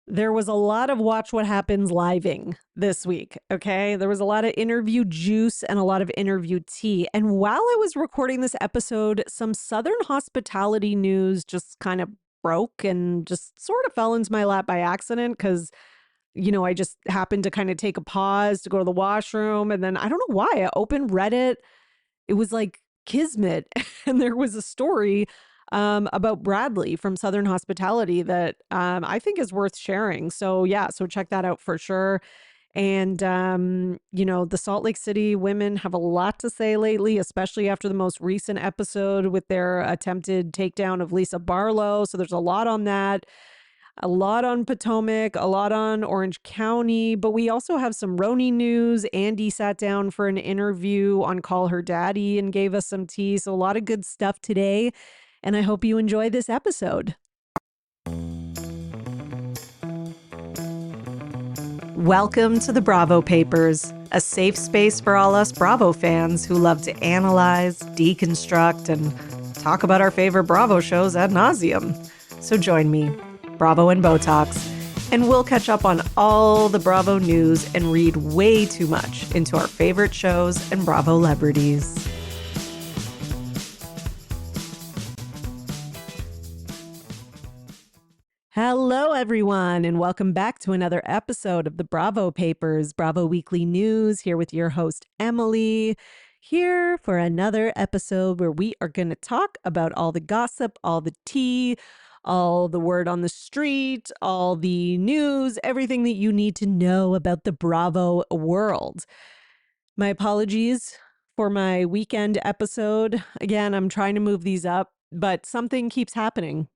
There was a lot of Watch What Happens living this week, okay? There was a lot of interview juice and a lot of interview tea. And while I was recording this episode, some Southern hospitality news just kind of broke and just sort of fell into my lap by accident because, I just happened to kind of take a pause to go to the washroom. And then I don't know why I opened Reddit. It was like kismet. And there was a story about Bradley from Southern Hospitality that I think is worth sharing. So, yeah, so check that out for sure. And, the Salt Lake City women have a lot to say lately, especially after the most recent episode with their attempted takedown of Lisa Barlow. So, there's a lot on that, a lot on Potomac, a lot on Orange County, but we also have some RHONY news. Andy sat down for an interview on Call Her Daddy and gave us some tea. So, a lot of good stuff today. And I hope you enjoy this episode. Welcome to the Bravo Papers, a safe space for all us Bravo fans who love to analyze, deconstruct, and talk about our favorite Bravo shows ad nauseum. So join me, Bravo and Botox, and we'll catch up on all the Bravo news and read way too much into our favorite shows and Bravo celebrities. Hello, everyone, and welcome back to another episode of the Bravo Papers, Bravo Weekly News, here with your host, Emily, here for another episode where we are going to talk about all the gossip, all the tea, all the word on the street, all the news, everything that you need to know about the Bravo world. My apologies for my weekend episode. Again, I'm trying to move these up, but something keeps happening,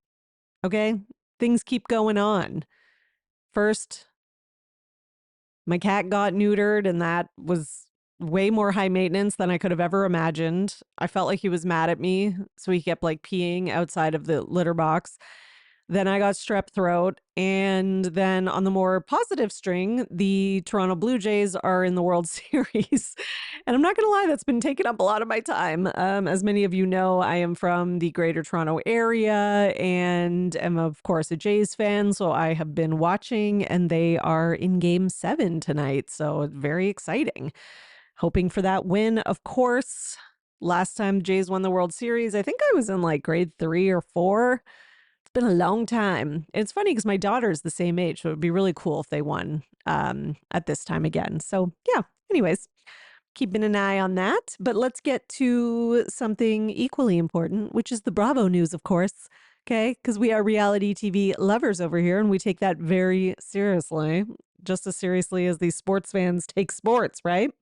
okay? Things keep going on. First, my cat got neutered, and that was way more high maintenance than I could have ever imagined. I felt like he was mad at me, so he kept like peeing outside of the litter box. Then I got strep throat. And then on the more positive string, the Toronto Blue Jays are in the World Series. And I'm not going to lie, that's been taking up a lot of my time. As many of you know, I am from the Greater Toronto area and am, of course, a Jays fan. So I have been watching, and they are in Game 7 tonight. So very exciting. Hoping for that win, of course. Last time the Jays won the World Series, I think I was in like grade 3 or 4. It's been a long time. And it's funny because my daughter's the same age, so it would be really cool if they won at this time again. So yeah, anyways, keeping an eye on that. But let's get to something equally important, which is the Bravo news, of course. Okay, because we are reality TV lovers over here, and we take that very seriously, just as seriously as these sports fans take sports, right?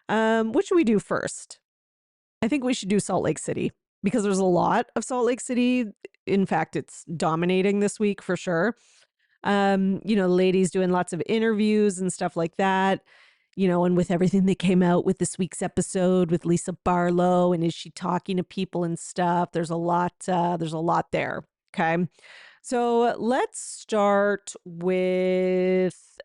What should we do first? I think we should do Salt Lake City because there's a lot of Salt Lake City. In fact, it's dominating this week for sure. Ladies doing lots of interviews and stuff like that, and with everything that came out with this week's episode with Lisa Barlow, and is she talking to people and stuff? There's a lot there. Okay. So let's start with,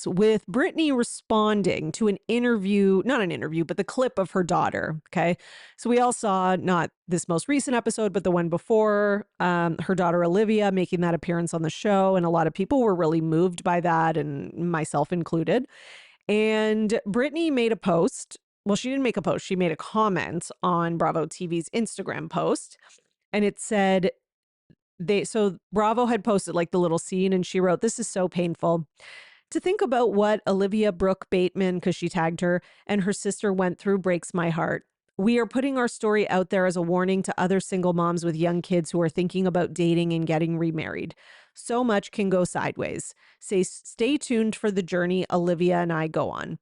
with Brittany responding to an interview, not an interview, but the clip of her daughter. Okay. So we all saw not this most recent episode, but the one before, her daughter Olivia making that appearance on the show. And a lot of people were really moved by that, and myself included. And Brittany made a post. Well, she didn't make a post. She made a comment on Bravo TV's Instagram post. And it said, so Bravo had posted like the little scene, and she wrote, "This is so painful to think about what Olivia Brooke Bateman," because she tagged her, "and her sister went through breaks my heart. We are putting our story out there as a warning to other single moms with young kids who are thinking about dating and getting remarried. So much can go sideways. Stay tuned for the journey Olivia and I go on."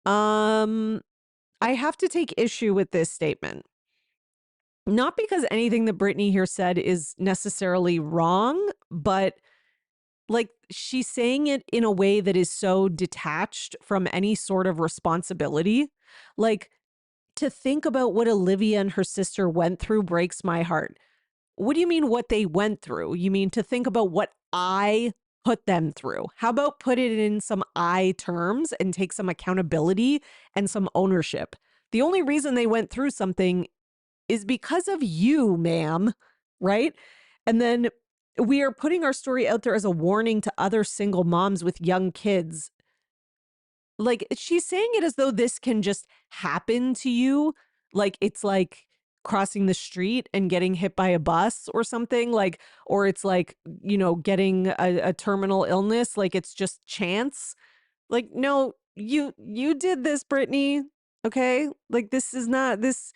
I have to take issue with this statement. Not because anything that Brittany here said is necessarily wrong, but like she's saying it in a way that is so detached from any sort of responsibility. Like, to think about what Olivia and her sister went through breaks my heart. What do you mean what they went through? You mean to think about what I put them through? How about put it in some I terms and take some accountability and some ownership? The only reason they went through something is because of you, ma'am, right? And then we are putting our story out there as a warning to other single moms with young kids. Like, she's saying it as though this can just happen to you. Like, it's like crossing the street and getting hit by a bus or something, like, or it's like, getting a terminal illness. Like, it's just chance. Like, no, you did this, Brittany. Okay. Like, this is not this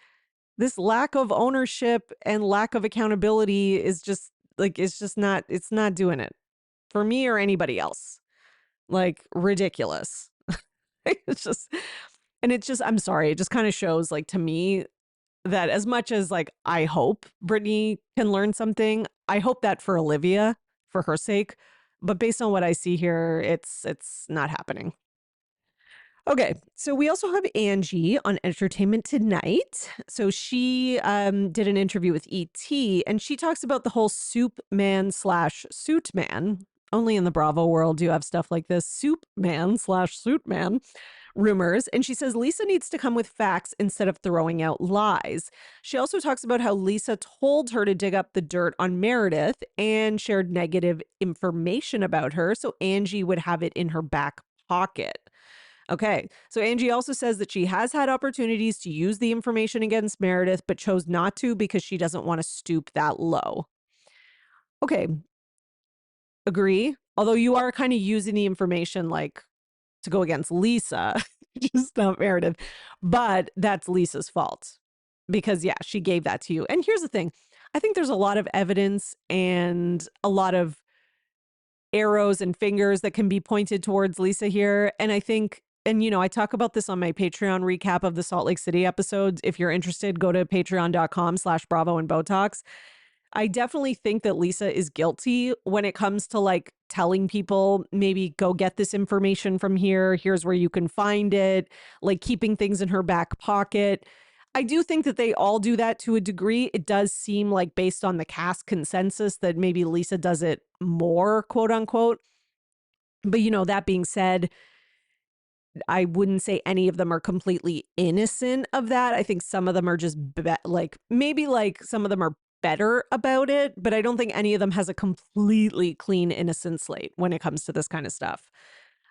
lack of ownership and lack of accountability is just like, it's not doing it for me or anybody else. Like, ridiculous. It's just, and it's just, I'm sorry, it just kind of shows, like, to me, that as much as, like, I hope Brittany can learn something, I hope that for Olivia, for her sake. But based on what I see here, it's not happening. Okay, so we also have Angie on Entertainment Tonight. So she did an interview with ET, and she talks about the whole soup man slash suit man. Only in the Bravo world do you have stuff like this, soup man slash suit man rumors. And she says Lisa needs to come with facts instead of throwing out lies. She also talks about how Lisa told her to dig up the dirt on Meredith and shared negative information about her, so Angie would have it in her back pocket. Okay. So Angie also says that she has had opportunities to use the information against Meredith, but chose not to because she doesn't want to stoop that low. Okay. Agree. Although you are kind of using the information like to go against Lisa, just not Meredith. But that's Lisa's fault because, yeah, she gave that to you. And here's the thing. I think there's a lot of evidence and a lot of arrows and fingers that can be pointed towards Lisa here. And I think, and I talk about this on my Patreon recap of the Salt Lake City episodes. If you're interested, go to patreon.com/Bravo and Botox. I definitely think that Lisa is guilty when it comes to like telling people, maybe go get this information from here. Here's where you can find it, like keeping things in her back pocket. I do think that they all do that to a degree. It does seem like, based on the cast consensus, that maybe Lisa does it more, quote unquote. But, that being said, I wouldn't say any of them are completely innocent of that. I think some of them are just maybe some of them are better about it, but I don't think any of them has a completely clean, innocent slate when it comes to this kind of stuff.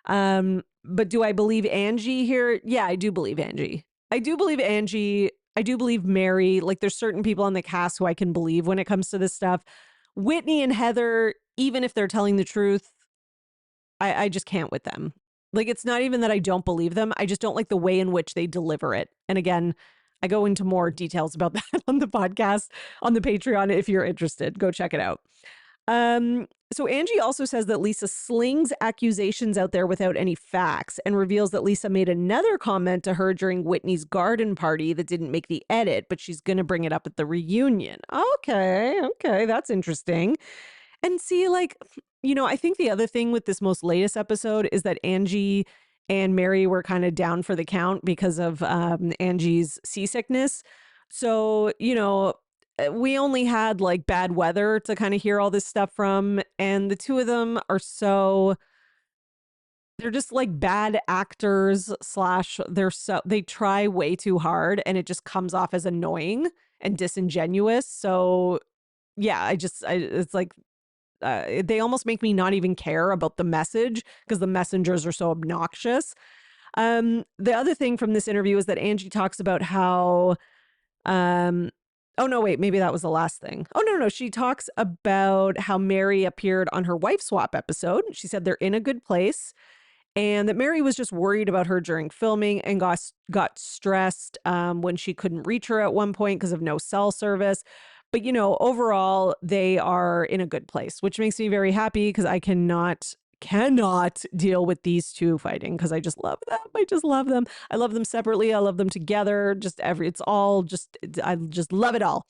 But do I believe Angie here? Yeah, I do believe Angie. I do believe Angie. I do believe Mary. Like, there's certain people on the cast who I can believe when it comes to this stuff. Whitney and Heather, even if they're telling the truth, I just can't with them. Like, it's not even that I don't believe them. I just don't like the way in which they deliver it. And again, I go into more details about that on the podcast, on the Patreon. If you're interested, go check it out. So Angie also says that Lisa slings accusations out there without any facts, and reveals that Lisa made another comment to her during Whitney's garden party that didn't make the edit, but she's going to bring it up at the reunion. Okay, that's interesting. And see, like, I think the other thing with this most latest episode is that Angie and Mary were kind of down for the count because of Angie's seasickness. So, we only had like bad weather to kind of hear all this stuff from. And the two of them are they're just like bad actors / they try way too hard and it just comes off as annoying and disingenuous. So yeah, it's like, they almost make me not even care about the message because the messengers are so obnoxious. The other thing from this interview is that Angie talks about how, oh no, wait, maybe that was the last thing. Oh no, she talks about how Mary appeared on her wife swap episode. She said they're in a good place, and that Mary was just worried about her during filming and got stressed when she couldn't reach her at one point because of no cell service. But, overall, they are in a good place, which makes me very happy because I cannot deal with these two fighting because I just love them. I just love them. I love them separately. I love them together. I just love it all.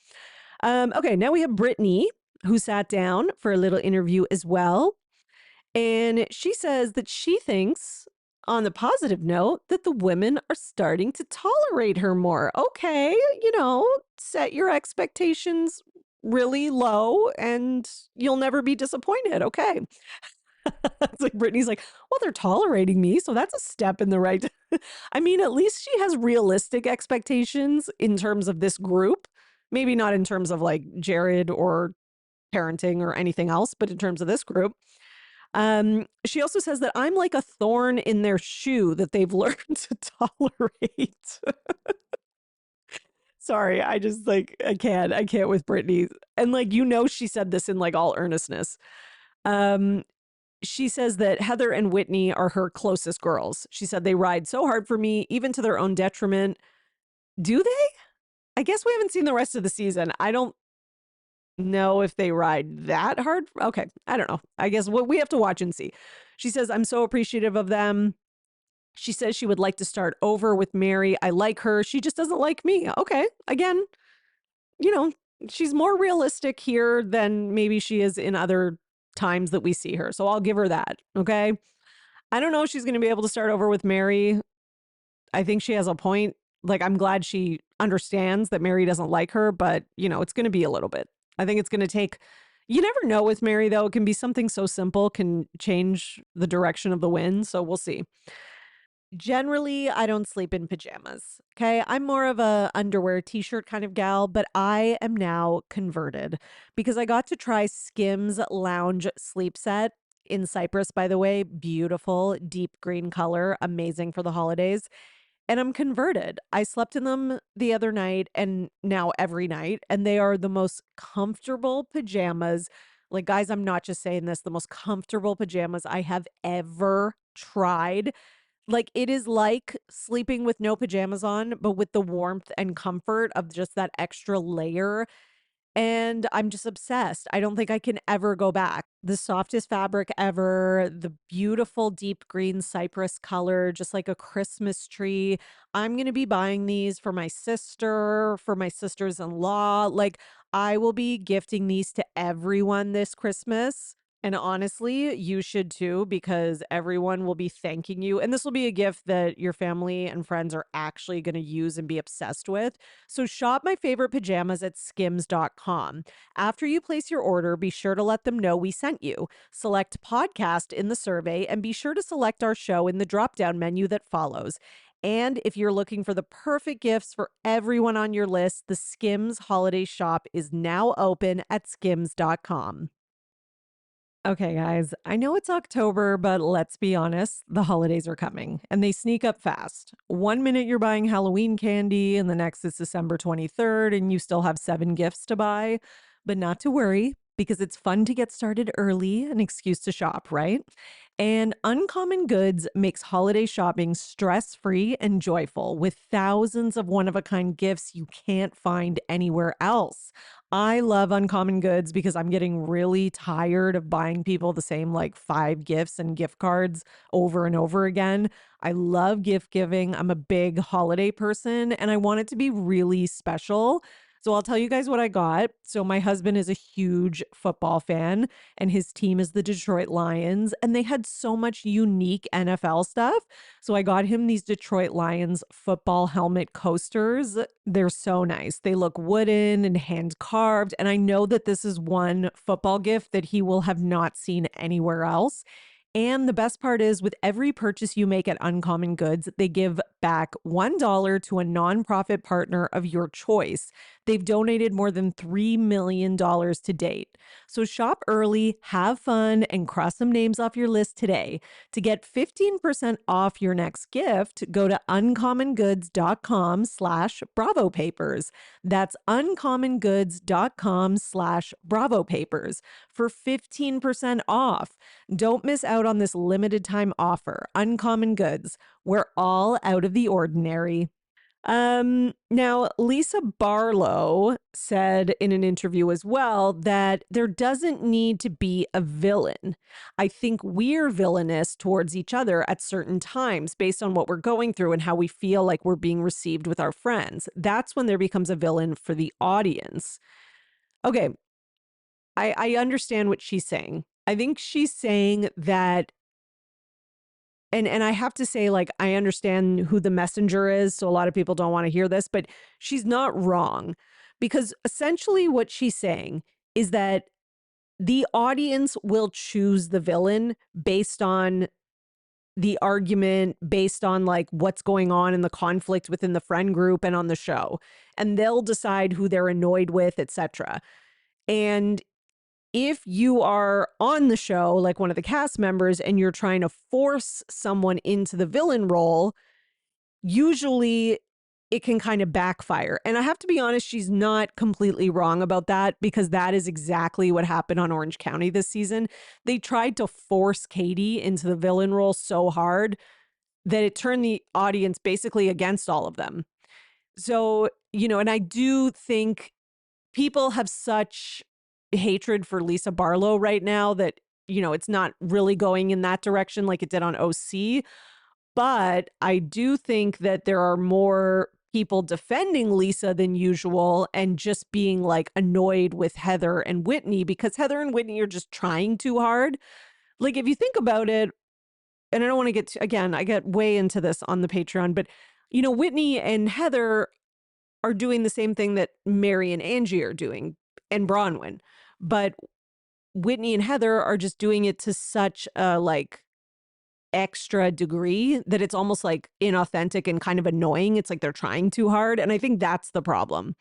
Okay, now we have Brittany, who sat down for a little interview as well. And she says that she thinks, on the positive note, that the women are starting to tolerate her more. Okay, set your expectations really low and you'll never be disappointed. Okay. It's like Brittany's like, well, they're tolerating me, so that's a step in the right. I mean, at least she has realistic expectations in terms of this group. Maybe not in terms of like Jared or parenting or anything else, but in terms of this group. She also says that I'm like a thorn in their shoe that they've learned to tolerate. Sorry, I just like I can't with Brittany. And like she said this in like all earnestness. Um she says that Heather and Whitney are her closest girls. She said they ride so hard for me, even to their own detriment. Do they? I guess we haven't seen the rest of the season. I don't know if they ride that hard. Okay, I don't know. I guess we have to watch and see. She says, I'm so appreciative of them. She says she would like to start over with Mary. I like her. She just doesn't like me. Okay, again, she's more realistic here than maybe she is in other times that we see her. So I'll give her that. Okay. I don't know if she's going to be able to start over with Mary. I think she has a point. Like, I'm glad she understands that Mary doesn't like her, but, it's going to be a little bit. I think it's going to take, you never know with Mary, though. It can be something so simple can change the direction of the wind. So we'll see. Generally, I don't sleep in pajamas. Okay. I'm more of a underwear t-shirt kind of gal, but I am now converted because I got to try Skims lounge sleep set in Cyprus, by the way. Beautiful, deep green color, amazing for the holidays. And I'm converted. I slept in them the other night and now every night, and they are the most comfortable pajamas. Like, guys, I'm not just saying this, the most comfortable pajamas I have ever tried. Like, it is like sleeping with no pajamas on, but with the warmth and comfort of just that extra layer. And I'm just obsessed. I don't think I can ever go back. The softest fabric ever, the beautiful deep green cypress color, just like a Christmas tree. I'm going to be buying these for my sister, for my sisters-in-law. Like, I will be gifting these to everyone this Christmas. And honestly, you should too, because everyone will be thanking you. And this will be a gift that your family and friends are actually going to use and be obsessed with. So shop my favorite pajamas at skims.com. After you place your order, be sure to let them know we sent you. Select podcast in the survey and be sure to select our show in the drop-down menu that follows. And if you're looking for the perfect gifts for everyone on your list, the Skims holiday shop is now open at skims.com. Okay, guys, I know it's October, but let's be honest, the holidays are coming and they sneak up fast. One minute you're buying Halloween candy and the next is December 23rd and you still have 7 gifts to buy. But not to worry, because it's fun to get started early, an excuse to shop, right? And Uncommon Goods makes holiday shopping stress-free and joyful with thousands of one-of-a-kind gifts you can't find anywhere else. I love Uncommon Goods because I'm getting really tired of buying people the same like 5 gifts and gift cards over and over again. I love gift giving. I'm a big holiday person and I want it to be really special. So I'll tell you guys what I got. So my husband is a huge football fan and his team is the Detroit Lions and they had so much unique NFL stuff. So I got him these Detroit Lions football helmet coasters. They're so nice. They look wooden and hand carved. And I know that this is one football gift that he will have not seen anywhere else. And the best part is with every purchase you make at Uncommon Goods, they give back $1 to a nonprofit partner of your choice. They've donated more than $3 million to date. So shop early, have fun, and cross some names off your list today. To get 15% off your next gift, go to uncommongoods.com/Bravo Papers. That's uncommongoods.com/Bravo Papers for 15% off. Don't miss out on this limited time offer. Uncommon Goods. We're all out of the ordinary. Now Lisa Barlow said in an interview as well that there doesn't need to be a villain. I think we're villainous towards each other at certain times based on what we're going through and how we feel like we're being received with our friends. That's when there becomes a villain for the audience. Okay, I understand what she's saying. I think she's saying that and I have to say, like, I understand who the messenger is, so a lot of people don't want to hear this, but she's not wrong because essentially what she's saying is that the audience will choose the villain based on the argument, based on like what's going on in the conflict within the friend group and on the show, and they'll decide who they're annoyed with, etc. And if you are on the show, like one of the cast members, and you're trying to force someone into the villain role, usually it can kind of backfire. And I have to be honest, she's not completely wrong about that, because that is exactly what happened on Orange County this season. They tried to force Katie into the villain role so hard that it turned the audience basically against all of them. So, and I do think people have such hatred for Lisa Barlow right now that, it's not really going in that direction like it did on OC. But I do think that there are more people defending Lisa than usual and just being like annoyed with Heather and Whitney, because Heather and Whitney are just trying too hard. Like, if you think about it, and I don't want to get again, I get way into this on the Patreon, but Whitney and Heather are doing the same thing that Mary and Angie are doing, and Bronwyn. But Whitney and Heather are just doing it to such a extra degree that it's almost like inauthentic and kind of annoying. It's like they're trying too hard. And I think that's the problem.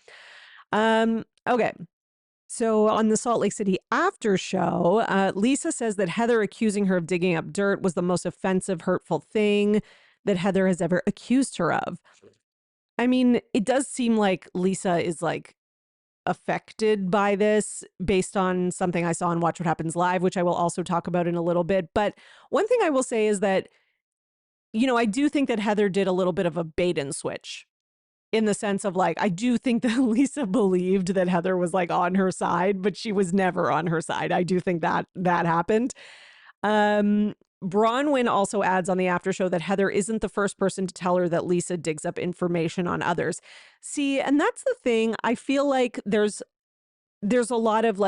Okay. So on the Salt Lake City after show, Lisa says that Heather accusing her of digging up dirt was the most offensive, hurtful thing that Heather has ever accused her of. I mean, it does seem like Lisa is affected by this based on something I saw on Watch What Happens Live, which I will also talk about in a little bit. But one thing I will say is that, I do think that Heather did a little bit of a bait and switch, in the sense of I do think that Lisa believed that Heather was on her side, but she was never on her side. I do think that happened. Bronwyn also adds on the after show that Heather isn't the first person to tell her that Lisa digs up information on others. See, and that's the thing. I feel like there's a lot of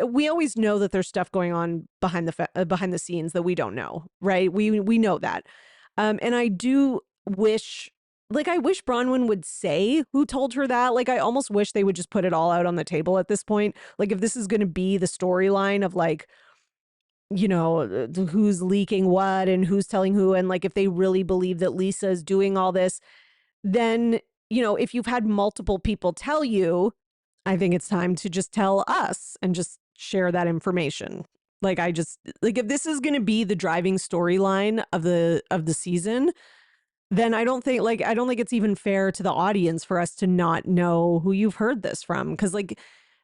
we always know that there's stuff going on behind the scenes that we don't know, right? We know that. And I do wish, I wish Bronwyn would say who told her that. I almost wish they would just put it all out on the table at this point. If this is going to be the storyline of who's leaking what and who's telling who, and if they really believe that Lisa is doing all this, then if you've had multiple people tell you, I think it's time to just tell us and just share that information. If this is going to be the driving storyline of the season, then I don't think it's even fair to the audience for us to not know who you've heard this from, because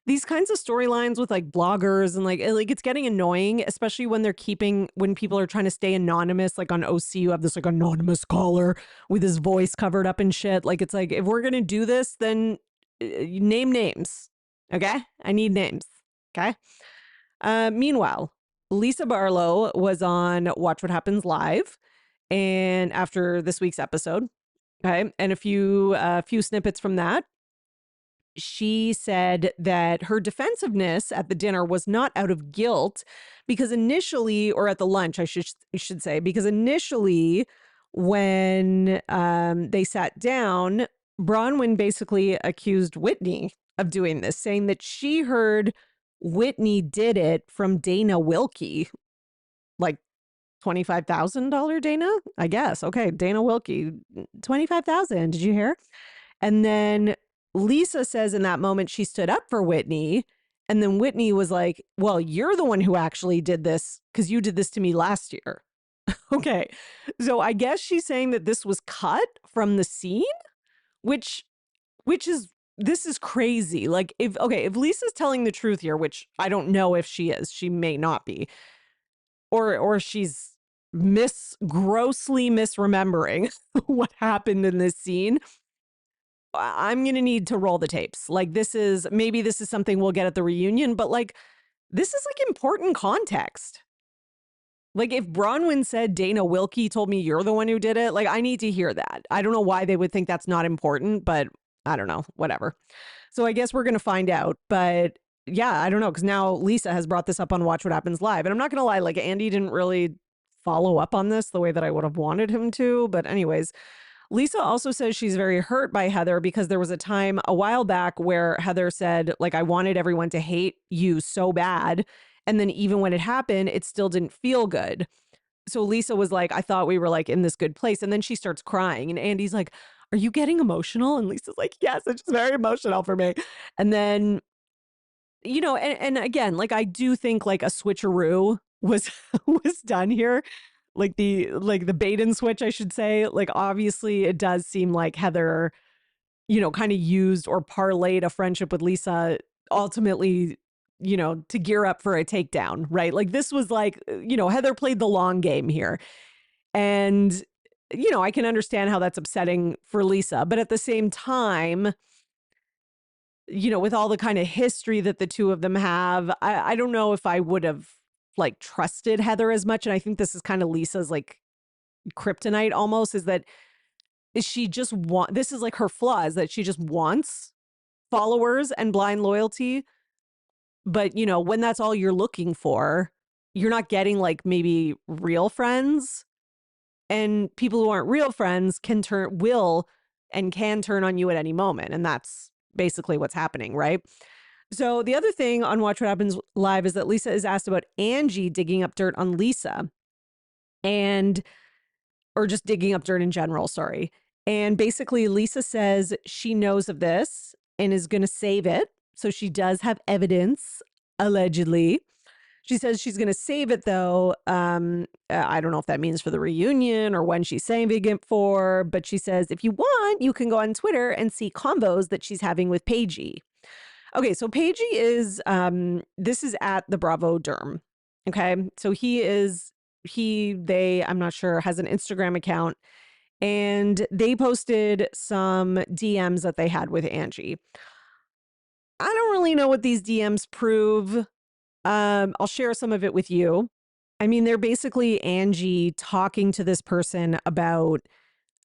these kinds of storylines with bloggers and it's getting annoying, especially when when people are trying to stay anonymous. On OC, you have this anonymous caller with his voice covered up and shit. It's if we're going to do this, then name names. Okay. I need names. Okay. Meanwhile, Lisa Barlow was on Watch What Happens Live, and after this week's episode, okay, and a few snippets from that, she said that her defensiveness at the dinner was not out of guilt, because initially, or at the lunch, I should say, because initially when they sat down, Bronwyn basically accused Whitney of doing this, saying that she heard Whitney did it from Dana Wilkie, $25,000 Dana, I guess. Okay, Dana Wilkie, $25,000. Did you hear? And then Lisa says in that moment she stood up for Whitney, and then Whitney was like, well, you're the one who actually did this because you did this to me last year. Okay, so I guess she's saying that this was cut from the scene, which this is crazy. If Lisa's telling the truth here, which I don't know if she is, she may not be, or she's grossly misremembering what happened in this scene, I'm going to need to roll the tapes. Maybe this is something we'll get at the reunion, but this is important context. If Bronwyn said Dana Wilkie told me you're the one who did it, I need to hear that. I don't know why they would think that's not important, but I don't know, whatever. So I guess we're going to find out. But yeah, I don't know, because now Lisa has brought this up on Watch What Happens Live. And I'm not going to lie, Andy didn't really follow up on this the way that I would have wanted him to. But anyways, Lisa also says she's very hurt by Heather because there was a time a while back where Heather said, I wanted everyone to hate you so bad. And then even when it happened, it still didn't feel good. So Lisa was like, I thought we were in this good place. And then she starts crying. And Andy's like, are you getting emotional? And Lisa's like, yes, it's just very emotional for me. And then and again, like I do think like a switcheroo was was done here. Like the bait and switch, I should say. Like obviously it does seem like Heather, kind of used or parlayed a friendship with Lisa ultimately, to gear up for a takedown, right? Like this was like, Heather played the long game here. And, I can understand how that's upsetting for Lisa. But at the same time, with all the kind of history that the two of them have, I don't know if I would have like trusted Heather as much. And I think this is kind of Lisa's like kryptonite almost, is that she just this is like her flaw, is that she just wants followers and blind loyalty. But, when that's all you're looking for, you're not getting like maybe real friends, and people who aren't real friends will and can turn on you at any moment. And that's basically what's happening, right? So the other thing on Watch What Happens Live is that Lisa is asked about Angie digging up dirt on Lisa, or just digging up dirt in general, sorry. And basically Lisa says she knows of this and is going to save it. So she does have evidence, allegedly. She says she's going to save it, though. I don't know if that means for the reunion or when she's saving it for, but she says, if you want, you can go on Twitter and see combos that she's having with Paigey. Okay, so Paigey is, this is at the Bravo Derm. Okay, so I'm not sure, has an Instagram account, and they posted some DMs that they had with Angie. I don't really know what these DMs prove. I'll share some of it with you. I mean, they're basically Angie talking to this person about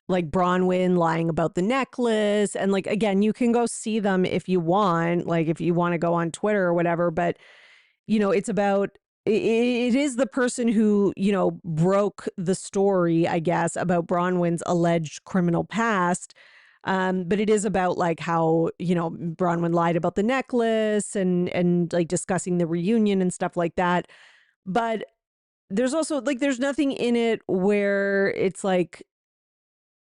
like Bronwyn lying about the necklace. And like, again, you can go see them if you want, like if you want to go on Twitter or whatever. But, it's about, it is the person who, broke the story, I guess, about Bronwyn's alleged criminal past. But it is about like how, Bronwyn lied about the necklace and like discussing the reunion and stuff like that. But there's also like, there's nothing in it where it's like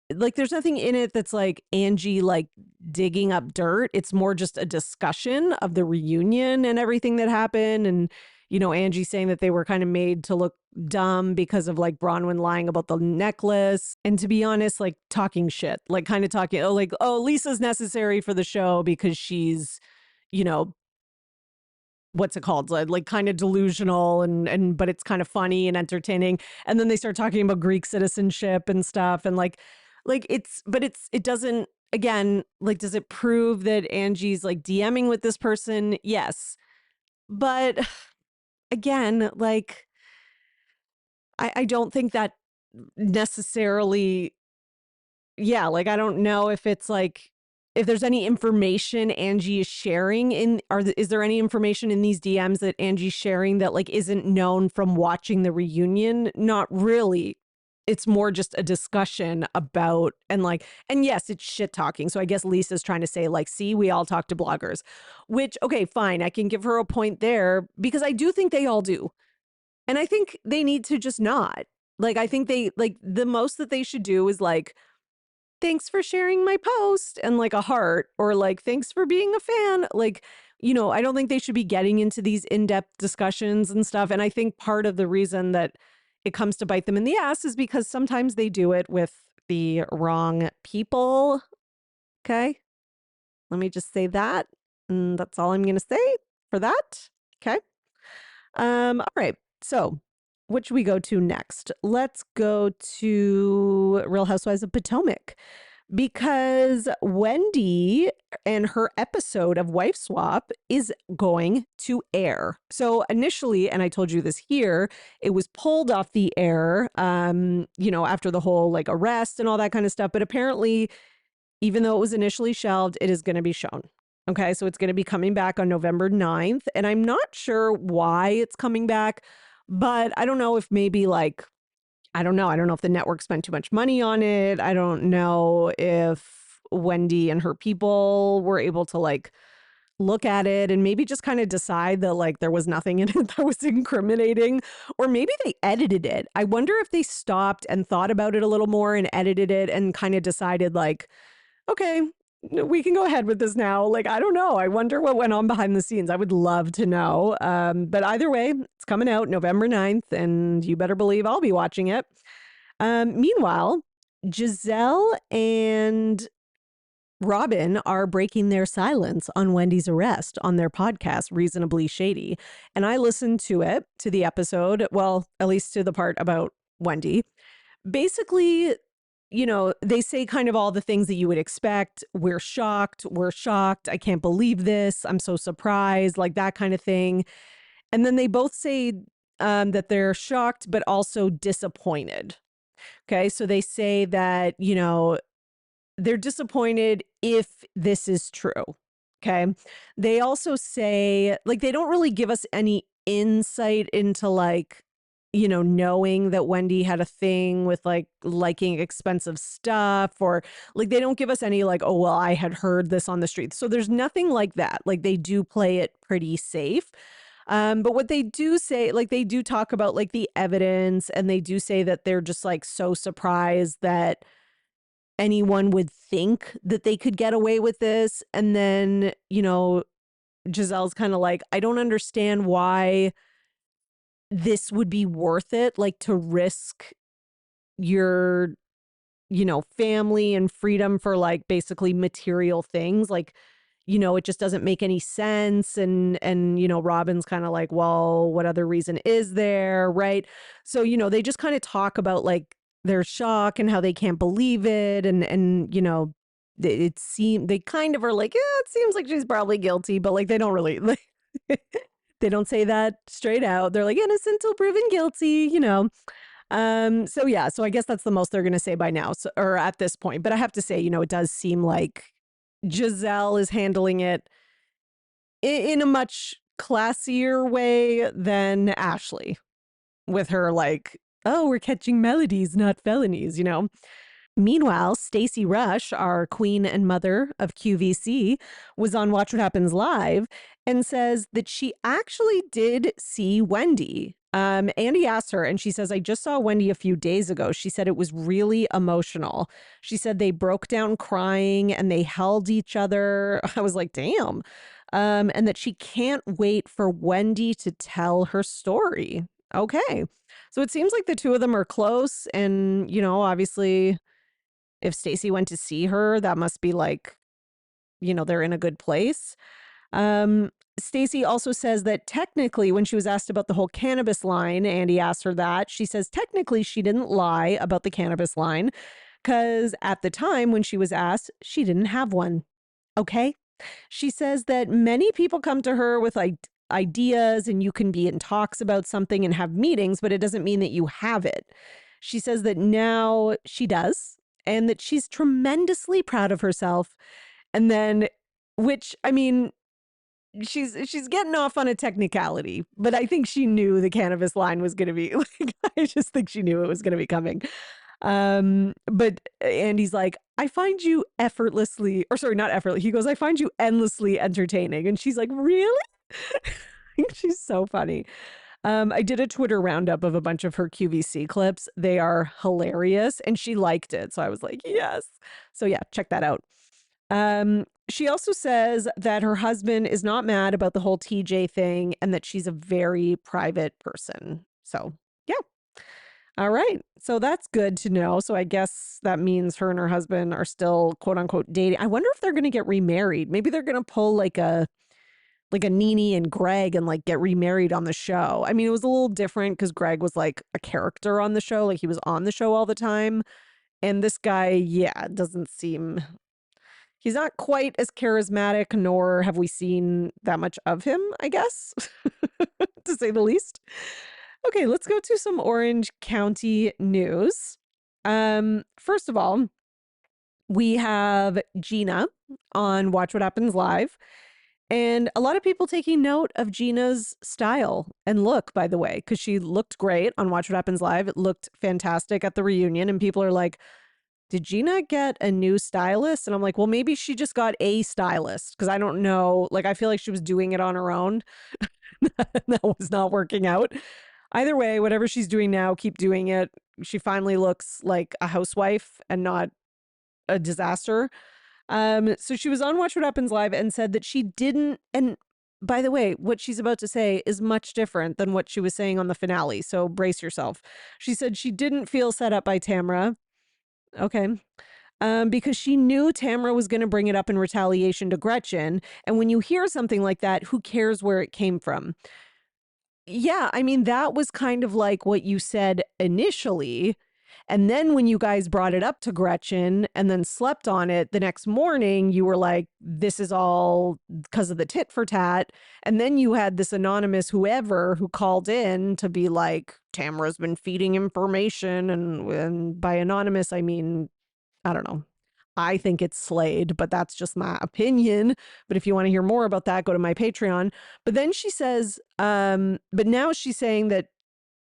there's nothing in it that's like Angie like digging up dirt. It's more just a discussion of the reunion and everything that happened. And, Angie saying that they were kind of made to look dumb because of like Bronwyn lying about the necklace. And to be honest, like talking shit, like kind of talking, Lisa's necessary for the show because she's, what's it called? Like kind of delusional and but it's kind of funny and entertaining. And then they start talking about Greek citizenship and stuff. And like it doesn't, again, like, does it prove that Angie's like DMing with this person? Yes. But again, like, I don't think that necessarily, yeah, like, I don't know if it's like, if there's any information Angie is sharing is there any information in these DMs that Angie's sharing that like isn't known from watching the reunion? Not really. It's more just a discussion about, and yes, it's shit talking. So I guess Lisa's trying to say like, see, we all talk to bloggers, which, okay, fine. I can give her a point there because I do think they all do. And I think they need to just not. Like, I think they, like, the most that they should do is like, thanks for sharing my post and like a heart, or like, thanks for being a fan. Like, I don't think they should be getting into these in-depth discussions and stuff. And I think part of the reason that it comes to bite them in the ass is because sometimes they do it with the wrong people. Okay. Let me just say that. And that's all I'm going to say for that. Okay. All right. So what should we go to next? Let's go to Real Housewives of Potomac, because Wendy and her episode of Wife Swap is going to air. So initially, and I told you this here, it was pulled off the air, after the whole like arrest and all that kind of stuff. But apparently, even though it was initially shelved, it is going to be shown. Okay, so it's going to be coming back on November 9th. And I'm not sure why it's coming back, but I don't know if maybe like, I don't know if the network spent too much money on it. I don't know if Wendy and her people were able to like look at it and maybe just kind of decide that like there was nothing in it that was incriminating, or maybe they edited it. I wonder if they stopped and thought about it a little more and edited it and kind of decided like, okay, we can go ahead with this now. Like, I don't know. I wonder what went on behind the scenes. I would love to know. But either way, it's coming out November 9th, and you better believe I'll be watching it. Meanwhile, Giselle and Robin are breaking their silence on Wendy's arrest on their podcast, Reasonably Shady. And I listened to it, to the episode, well, at least to the part about Wendy. Basically, you know, they say kind of all the things that you would expect. We're shocked. We're shocked. I can't believe this. I'm so surprised, like that kind of thing. And then they both say that they're shocked, but also disappointed. Okay. So they say that, you know, they're disappointed if this is true. Okay. They also say, like, they don't really give us any insight into, like, you know, knowing that Wendy had a thing with like liking expensive stuff, or like they don't give us any like, oh, well, I had heard this on the street. So there's nothing like that. Like they do play it pretty safe. But what they do say, like they do talk about like the evidence, and they do say that they're just like so surprised that anyone would think that they could get away with this. And then, you know, Giselle's kind of like, I don't understand why this would be worth it, like to risk your, you know, family and freedom for like basically material things. Like, you know, it just doesn't make any sense. And you know, Robin's kind of like, well, what other reason is there, right? So, you know, they just kind of talk about like their shock and how they can't believe it, and you know, it seems they kind of are like, yeah, it seems like she's probably guilty, but like they don't really like they don't say that straight out. They're like innocent till proven guilty, you know. So yeah, so I guess that's the most they're gonna say by now, so, or at this point. But I have to say, you know, it does seem like Giselle is handling it in a much classier way than Ashley, with her like, oh, we're catching melodies, not felonies, you know. Meanwhile, Stacey Rush, our queen and mother of QVC, was on Watch What Happens Live and says that she actually did see Wendy. Andy asked her, and she says, I just saw Wendy a few days ago. She said it was really emotional. She said they broke down crying and they held each other. I was like, damn. And that she can't wait for Wendy to tell her story. Okay. So it seems like the two of them are close. And, you know, obviously, if Stacey went to see her, that must be like, you know, they're in a good place. Stacey also says that technically, when she was asked about the whole cannabis line, Andy asked her that. She says technically she didn't lie about the cannabis line because at the time when she was asked, she didn't have one. Okay. She says that many people come to her with like ideas, and you can be in talks about something and have meetings, but it doesn't mean that you have it. She says that now she does, and that she's tremendously proud of herself. And then, which, I mean, she's getting off on a technicality, but I think she knew the cannabis line was going to be like, I just think she knew it was going to be coming. But Andy's like, I find you effortlessly, or sorry, not effortlessly. He goes, I find you endlessly entertaining. And she's like, really? She's so funny. I did a Twitter roundup of a bunch of her QVC clips. They are hilarious, and she liked it. So I was like, yes. So yeah, check that out. She also says that her husband is not mad about the whole TJ thing, and that she's a very private person. So yeah. All right. So that's good to know. So I guess that means her and her husband are still quote unquote dating. I wonder if they're going to get remarried. Maybe they're going to pull like a Nene and Greg and like get remarried on the show. I mean, it was a little different because Greg was like a character on the show. Like he was on the show all the time. And this guy, yeah, doesn't seem, he's not quite as charismatic, nor have we seen that much of him, I guess, to say the least. Okay, let's go to some Orange County news. First of all, we have Gina on Watch What Happens Live. And a lot of people taking note of Gina's style and look, by the way, because she looked great on Watch What Happens Live. It looked fantastic at the reunion. And people are like, did Gina get a new stylist? And I'm like, well, maybe she just got a stylist because I don't know. Like, I feel like she was doing it on her own. That was not working out. Either way, whatever she's doing now, keep doing it. She finally looks like a housewife and not a disaster. So she was on Watch What Happens Live and said that she didn't, and by the way, what she's about to say is much different than what she was saying on the finale. So brace yourself. She said she didn't feel set up by Tamra. Okay. Because she knew Tamra was going to bring it up in retaliation to Gretchen. And when you hear something like that, who cares where it came from? Yeah, I mean, that was kind of like what you said initially. And then when you guys brought it up to Gretchen and then slept on it the next morning, you were like, this is all because of the tit for tat. And then you had this anonymous whoever who called in to be like, Tamra's been feeding information. And by anonymous, I mean, I don't know. I think it's Slade, but that's just my opinion. But if you want to hear more about that, go to my Patreon. But then she says, but now she's saying that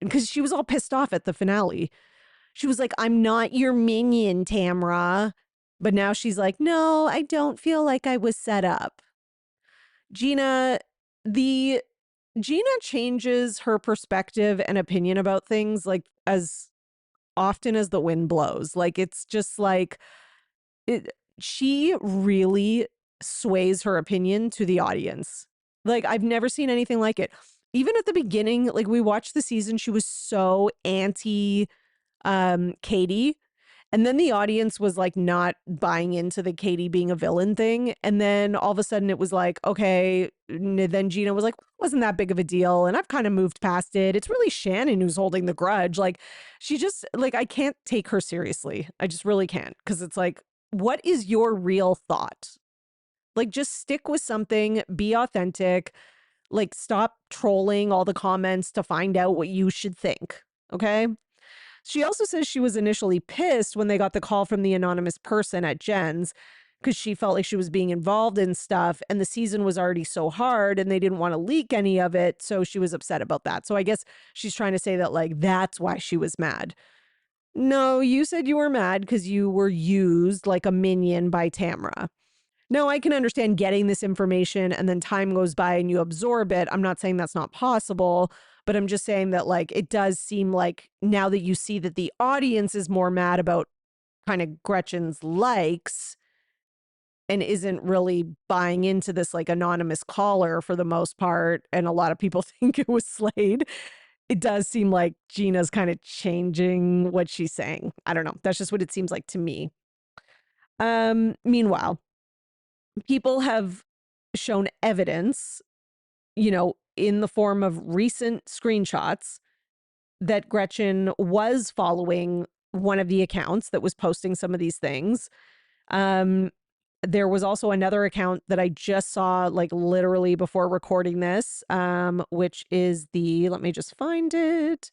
because she was all pissed off at the finale. She was like, I'm not your minion, Tamra. But now she's like, no, I don't feel like I was set up. Gina, the Gina changes her perspective and opinion about things like as often as the wind blows. Like it's just like she really sways her opinion to the audience. Like I've never seen anything like it. Even at the beginning, like we watched the season, she was so anti Katie. And then the audience was like not buying into the Katie being a villain thing. And then all of a sudden it was like, okay. Then Gina was like, wasn't that big of a deal. And I've kind of moved past it. It's really Shannon who's holding the grudge. Like she just like, I can't take her seriously. I just really can't. Cause it's like, what is your real thought? Like just stick with something, be authentic, like stop trolling all the comments to find out what you should think. Okay. She also says she was initially pissed when they got the call from the anonymous person at Jen's because she felt like she was being involved in stuff and the season was already so hard and they didn't want to leak any of it. So she was upset about that. So I guess she's trying to say that like that's why she was mad. No, you said you were mad because you were used like a minion by Tamra. No, I can understand getting this information and then time goes by and you absorb it. I'm not saying that's not possible, but I'm just saying that like it does seem like now that you see that the audience is more mad about kind of Gretchen's likes and isn't really buying into this like anonymous caller for the most part, and a lot of people think it was Slade. It does seem like Gina's kind of changing what she's saying. I don't know. That's just what it seems like to me. Meanwhile, people have shown evidence, you know, in the form of recent screenshots that Gretchen was following one of the accounts that was posting some of these things. There was also another account that I just saw like literally before recording this, which is the, let me just find it.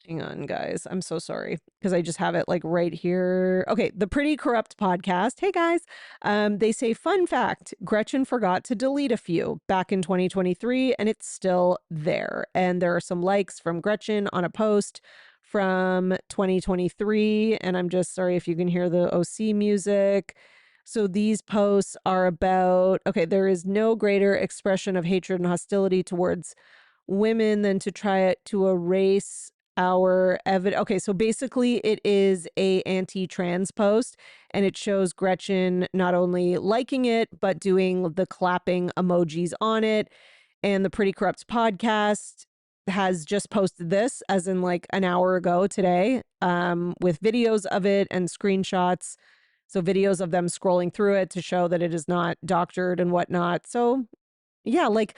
Hang on, guys. I'm so sorry because I just have it like right here. Okay, the Pretty Corrupt podcast. Hey, guys. They say, fun fact, Gretchen forgot to delete a few back in 2023 and it's still there. And there are some likes from Gretchen on a post from 2023. And I'm just sorry if you can hear the OC music. So these posts are about, okay, there is no greater expression of hatred and hostility towards women than to try to erase our evidence. Okay, so basically it is a anti-trans post and it shows Gretchen not only liking it, but doing the clapping emojis on it. And the Pretty Corrupt podcast has just posted this as in like an hour ago today, with videos of it and screenshots. So videos of them scrolling through it to show that it is not doctored and whatnot. So yeah, like,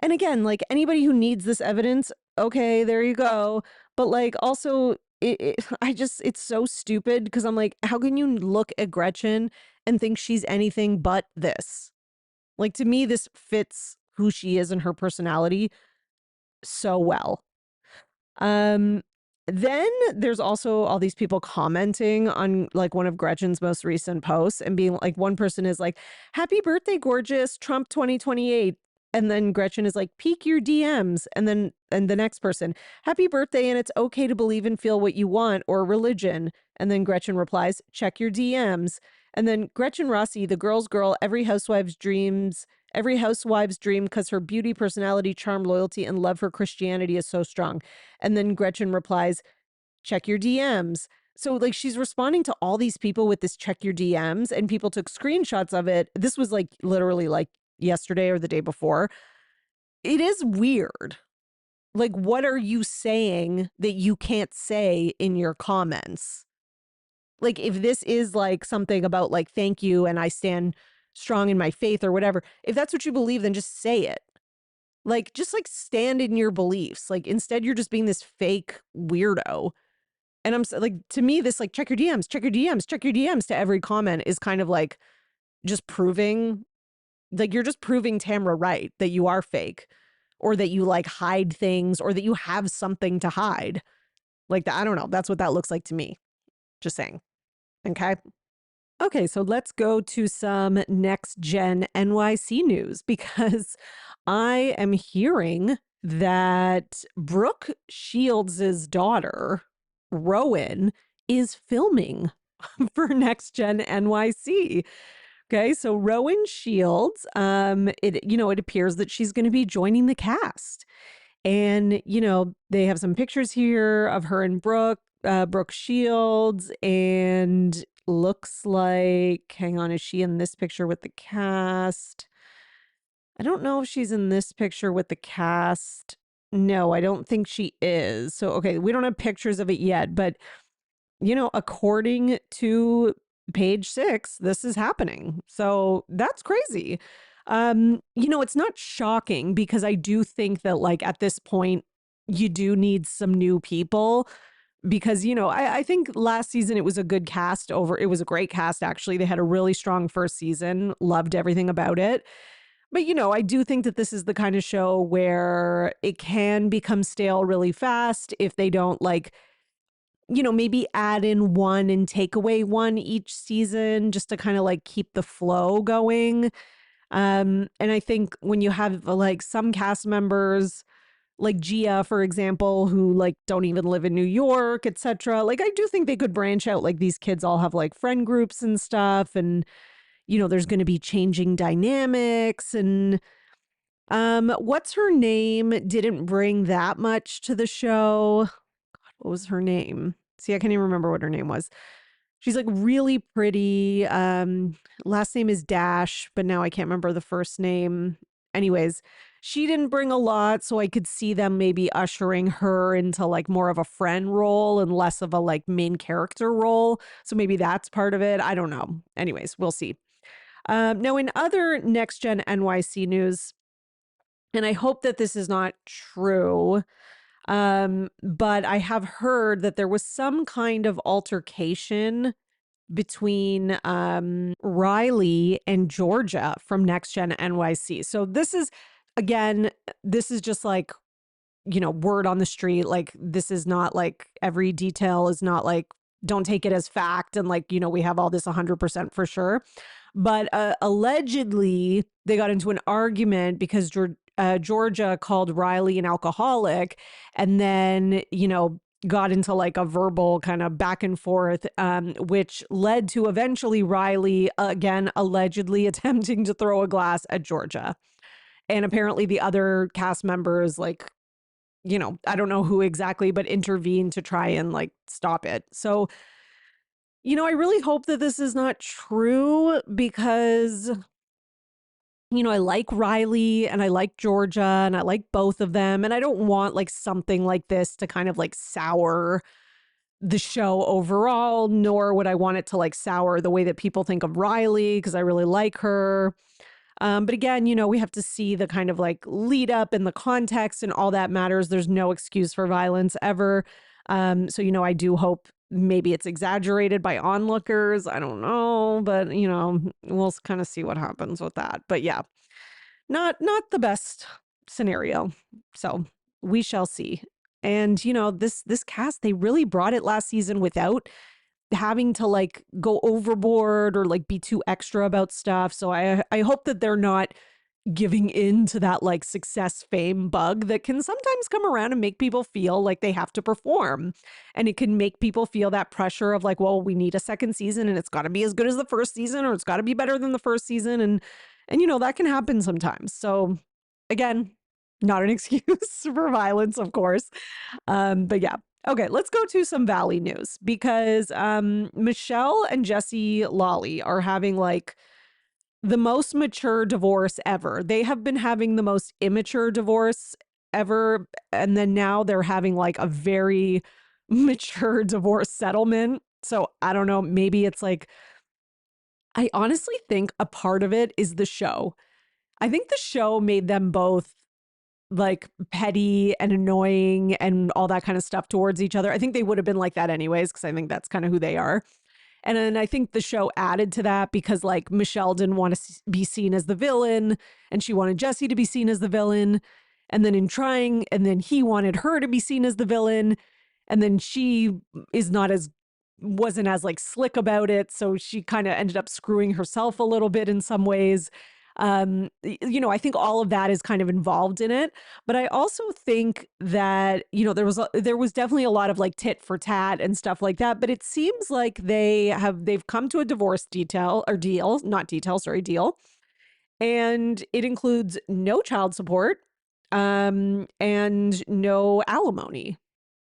and again, like anybody who needs this evidence, okay, there you go. But like also it's so stupid because I'm like, how can you look at Gretchen and think she's anything but this? Like to me, this fits who she is and her personality so well. Then there's also all these people commenting on like one of Gretchen's most recent posts and being like, one person is like, happy birthday, gorgeous, Trump 2028. And then Gretchen is like, peek your DMs. And the next person, happy birthday. And it's okay to believe and feel what you want or religion. And then Gretchen replies, check your DMs. And then Gretchen Rossi, the girl's girl, every housewife's dream because her beauty, personality, charm, loyalty, and love for Christianity is so strong. And then Gretchen replies, check your DMs. So like she's responding to all these people with this check your DMs, and people took screenshots of it. This was like literally like yesterday or the day before. It is weird. Like, what are you saying that you can't say in your comments? Like, if this is like something about like, thank you and I stand strong in my faith or whatever, if that's what you believe, then just say it. Like, just like stand in your beliefs. Like, instead, you're just being this fake weirdo. And like, to me, this like, check your DMs, check your DMs, check your DMs to every comment is kind of like just proving, like, you're just proving Tamra right that you are fake, or that you like hide things, or that you have something to hide. Like, I don't know. That's what that looks like to me. Just saying. Okay. Okay, so let's go to some next gen NYC news, because I am hearing that Brooke Shields' daughter, Rowan, is filming for next gen NYC. Okay, so Rowan Shields, it appears that she's going to be joining the cast. And, they have some pictures here of her and Brooke Shields, and looks like, hang on, is she in this picture with the cast? I don't know if she's in this picture with the cast. No, I don't think she is. So, okay, we don't have pictures of it yet, but, according to page 6, this is happening. So that's crazy. It's not shocking, because I do think that like at this point, you do need some new people, because, I think last season it was a good cast it was a great cast, actually. They had a really strong first season, loved everything about it. But, I do think that this is the kind of show where it can become stale really fast if they don't like, maybe add in one and take away one each season, just to kind of like keep the flow going. And I think when you have like some cast members like Gia, for example, who like don't even live in New York, etc. Like, I do think they could branch out. Like, these kids all have like friend groups and stuff, and there's going to be changing dynamics. And what's her name didn't bring that much to the show. God, what was her name? See, I can't even remember what her name was. She's like really pretty. Last name is Dash, but now I can't remember the first name. Anyways, she didn't bring a lot, so I could see them maybe ushering her into like more of a friend role and less of a like main character role. So maybe that's part of it. I don't know. Anyways, we'll see. Now, in other Next Gen NYC news, and I hope that this is not true, but I have heard that there was some kind of altercation between Riley and Georgia from Next Gen NYC. So this is just like, word on the street. Like, this is not like, every detail is not like, don't take it as fact. And like, we have all this 100% for sure. But allegedly, they got into an argument because Georgia called Riley an alcoholic, and then, got into like a verbal kind of back and forth, which led to eventually Riley, again, allegedly attempting to throw a glass at Georgia. And apparently the other cast members, like, I don't know who exactly, but intervened to try and like stop it. So, I really hope that this is not true, because I like Riley and I like Georgia and I like both of them. And I don't want like something like this to kind of like sour the show overall, nor would I want it to like sour the way that people think of Riley, because I really like her. But again, we have to see the kind of like lead up and the context, and all that matters. There's no excuse for violence ever. So, I do hope maybe it's exaggerated by onlookers. I don't know, but we'll kind of see what happens with that. But yeah, not the best scenario. So we shall see. And this cast, they really brought it last season without having to like go overboard or like be too extra about stuff. So I hope that they're not giving in to that like success fame bug that can sometimes come around and make people feel like they have to perform. And it can make people feel that pressure of like, well, we need a second season and it's got to be as good as the first season, or it's got to be better than the first season. And that can happen sometimes. So again, Not an excuse for violence, of course. But yeah. Okay, let's go to some Valley news because Michelle and Jesse Lawley are having like the most mature divorce ever. They have been having the most immature divorce ever. And then now they're having like a very mature divorce settlement. So I don't know. Maybe it's like, I honestly think a part of it is the show. I think the show made them both like petty and annoying and all that kind of stuff towards each other. I think they would have been like that anyways, because I think that's kind of who they are. And then I think the show added to that because like Michelle didn't want to be seen as the villain and she wanted Jesse to be seen as the villain. And then in trying, and then he wanted her to be seen as the villain. And then she is not as, wasn't as like slick about it. So she kind of ended up screwing herself a little bit in some ways. I think all of that is kind of involved in it. But I also think that, there was definitely a lot of like tit for tat and stuff like that. But it seems like they've come to a divorce deal. And it includes no child support, and no alimony.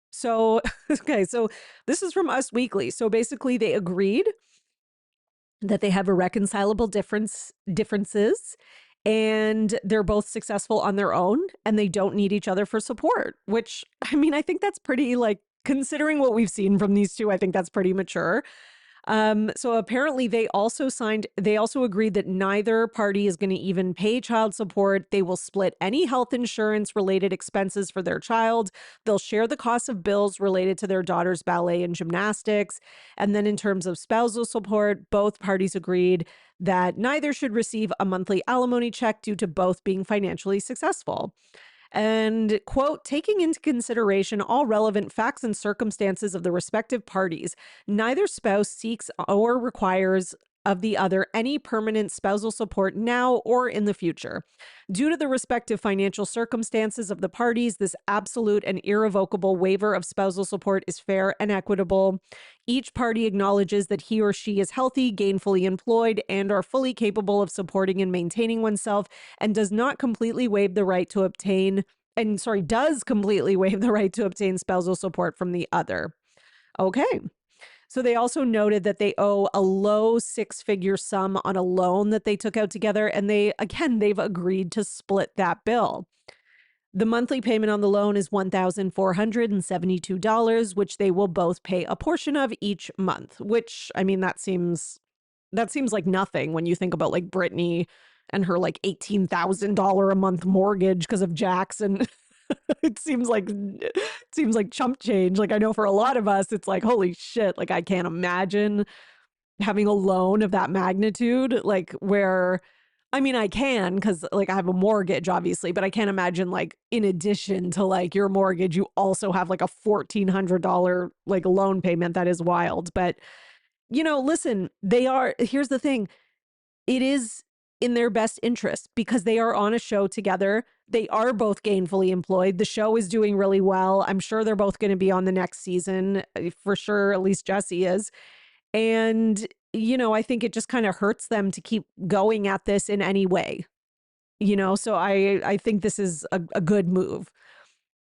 So, okay, so this is from Us Weekly. So basically they agreed that they have irreconcilable differences and they're both successful on their own and they don't need each other for support, which I mean, I think that's pretty like considering what we've seen from these two, I think that's pretty mature. So apparently they also agreed that neither party is going to even pay child support. They will split any health insurance related expenses for their child. They'll share the cost of bills related to their daughter's ballet and gymnastics. And then in terms of spousal support, both parties agreed that neither should receive a monthly alimony check due to both being financially successful. And, quote, taking into consideration all relevant facts and circumstances of the respective parties, neither spouse seeks or requires of the other any permanent spousal support now or in the future. Due to the respective financial circumstances of the parties, this absolute and irrevocable waiver of spousal support is fair and equitable. Each party acknowledges that he or she is healthy, gainfully employed, and are fully capable of supporting and maintaining oneself, and does completely waive the right to obtain spousal support from the other. Okay. So they also noted that they owe a low six-figure sum on a loan that they took out together. And they've agreed to split that bill. The monthly payment on the loan is $1,472, which they will both pay a portion of each month, which, I mean, that seems like nothing when you think about like Brittany and her like $18,000 a month mortgage because of Jackson. It seems like chump change. Like I know for a lot of us, it's like, holy shit, like I can't imagine having a loan of that magnitude, like where, I mean, I can because like I have a mortgage, obviously, but I can't imagine like in addition to like your mortgage, you also have like a $1,400 like loan payment. That is wild. But, listen, here's the thing. It is in their best interest because they are on a show together. They are both gainfully employed. The show is doing really well. I'm sure they're both going to be on the next season for sure. At least Jesse is. And, I think it just kind of hurts them to keep going at this in any way, so I think this is a good move.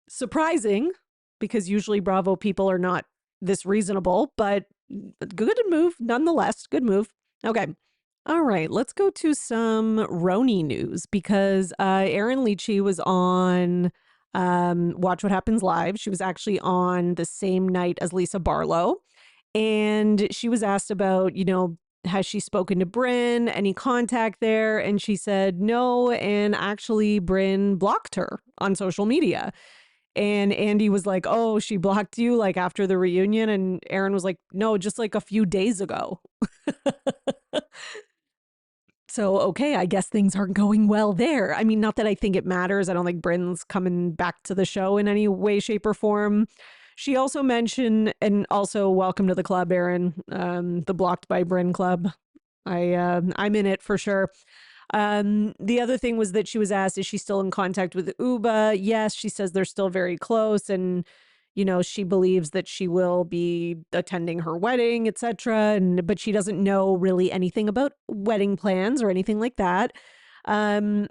Surprising because usually Bravo people are not this reasonable, but good move nonetheless. Good move. Okay. All right, let's go to some RHONY news because Erin Leachy was on Watch What Happens Live. She was actually on the same night as Lisa Barlow. And she was asked about, has she spoken to Bryn, any contact there? And she said no. And actually, Bryn blocked her on social media. And Andy was like, oh, she blocked you like after the reunion. And Erin was like, no, just like a few days ago. So, okay, I guess things aren't going well there. I mean, not that I think it matters. I don't think Bryn's coming back to the show in any way, shape, or form. She also mentioned, and also welcome to the club, Erin, the Blocked by Bryn Club. I'm in it for sure. The other thing was that she was asked, is she still in contact with Uba? Yes, she says they're still very close. And she believes that she will be attending her wedding, etc. But she doesn't know really anything about wedding plans or anything like that. And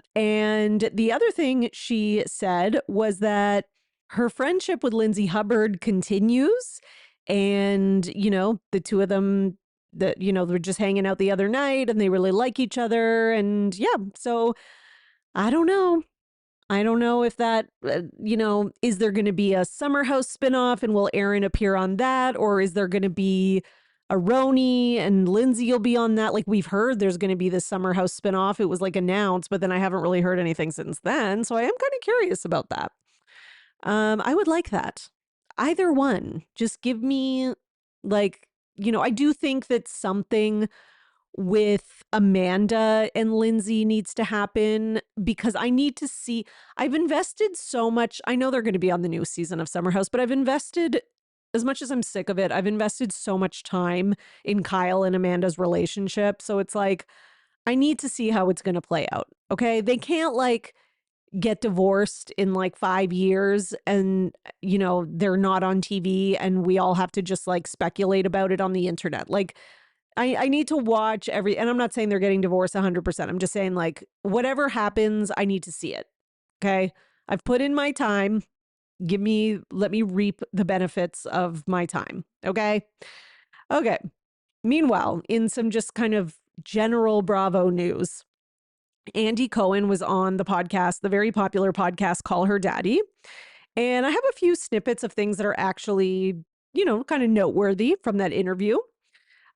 the other thing she said was that her friendship with Lindsay Hubbard continues. And, the two of them that, were just hanging out the other night and they really like each other. And yeah, so I don't know. I don't know if that, is there going to be a Summer House spinoff and will Aaron appear on that? Or is there going to be a RHONY and Lindsay will be on that? Like we've heard there's going to be this Summer House spinoff. It was like announced, but then I haven't really heard anything since then. So I am kind of curious about that. I would like that. Either one. Just give me like, I do think that something with Amanda and Lindsay needs to happen because I need to see. I've invested so much. I know they're going to be on the new season of Summer House, but I've invested, as much as I'm sick of it, I've invested so much time in Kyle and Amanda's relationship. So it's like, I need to see how it's going to play out. Okay. They can't like get divorced in like 5 years and, they're not on TV and we all have to just like speculate about it on the internet. Like, I need to watch and I'm not saying they're getting divorced 100%. I'm just saying like whatever happens, I need to see it. Okay. I've put in my time. Let me reap the benefits of my time. Okay. Okay. Meanwhile, in some just kind of general Bravo news, Andy Cohen was on the podcast, the very popular podcast, Call Her Daddy. And I have a few snippets of things that are actually, kind of noteworthy from that interview.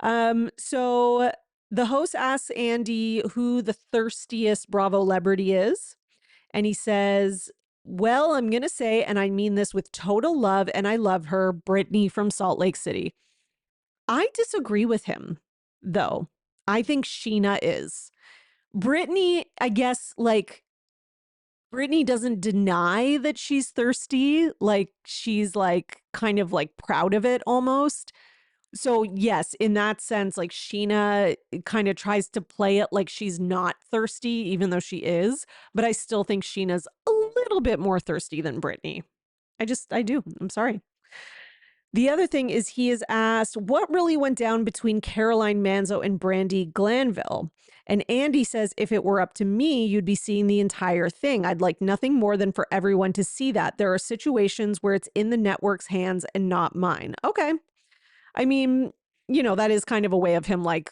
So the host asks Andy who the thirstiest Bravo celebrity is. And he says, well, I'm going to say, and I mean this with total love, and I love her, Brittany from Salt Lake City. I disagree with him, though. I think Sheena is. Brittany, I guess, like, Brittany doesn't deny that she's thirsty. Like, she's, like, kind of, like, proud of it almost. So yes, in that sense, like Sheena kind of tries to play it like she's not thirsty, even though she is. But I still think Sheena's a little bit more thirsty than Brittany. I do. I'm sorry. The other thing is he is asked what really went down between Caroline Manzo and Brandi Glanville. And Andy says, if it were up to me, you'd be seeing the entire thing. I'd like nothing more than for everyone to see that. There are situations where it's in the network's hands and not mine. Okay. I mean, that is kind of a way of him like